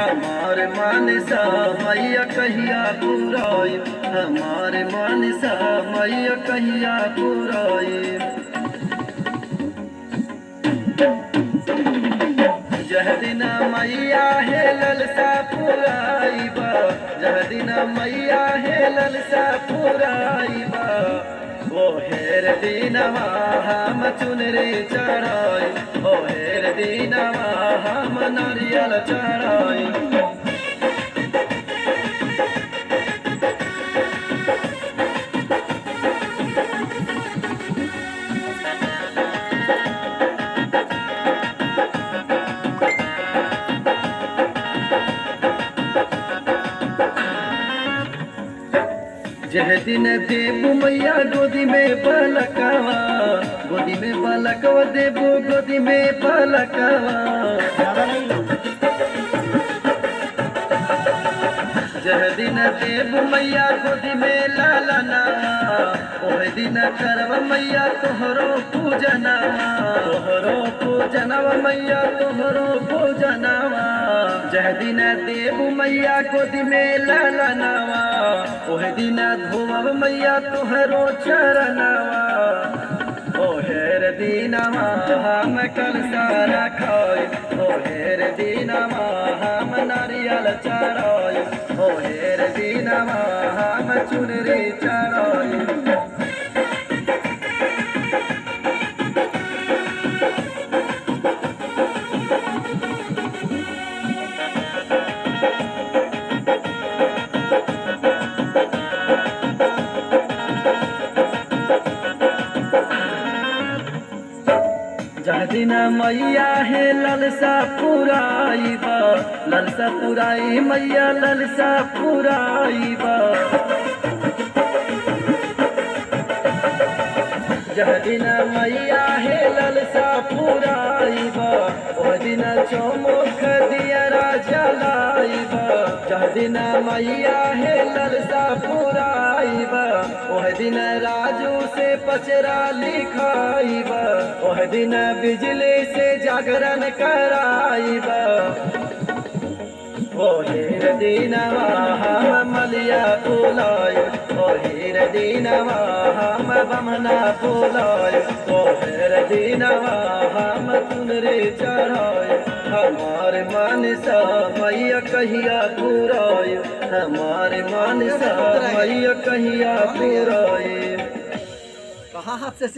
हमार मानसा मैया कहिया पुराई, हमार मानसा मैया कहिया पुराई। जह दिन मैया हे ललसा पुराइबा, जह दिन मैया हे ललसा पुराइबा, ओ हेर दीनवा हम चुनरी चढ़ाई, ओ हेर दीनवा हम नारियल चढ़ाई। जह दिन देबू मैया गोदी में बालकवा, गोदी में बालकवा देबू गोदी में बालकवा। जह दिन देबू मैया गोदी में लालना, ओह दिन करब मैया तोहरो पूजनवा, तोहरो पूजनवा मैया तोहरो पूजनवा। जह दिन देबू मैया गोदी में लालनवा, ओह दिन धोब मैया तोहरो चरणवा। ओ हेर दीनवा हम कलसा रखाई, ओ हेर दीनवा हम नारियल चढ़ाई, ओ हेर दीनवा हम चुनरी चढ़ाई। जह दिन मैया हे ललसा पुराइबा, ललसा पुराई मैया ललसा पुराइबा। जह दिन मैया हे ललसा पुराइबा, ओह दिन चौमुख दियरा जलाइबा। जह दिन मैया हे ललसा पुराइबा, ओह दिन राजू से पचरा लिखाइबा, ओह दिन बिजली से जागरण कराइबा। ओ हेर दीनवा हम मलिया फुलाय, ओ हेर दीनवा हम बमना फुलाय, ओ हेर दीनवा हम चुनरी चढ़ाय। हमार मानसा मैया कहिया पुराय, हमार मानसा मैया कहिया पुराय। कहाँ हाथ से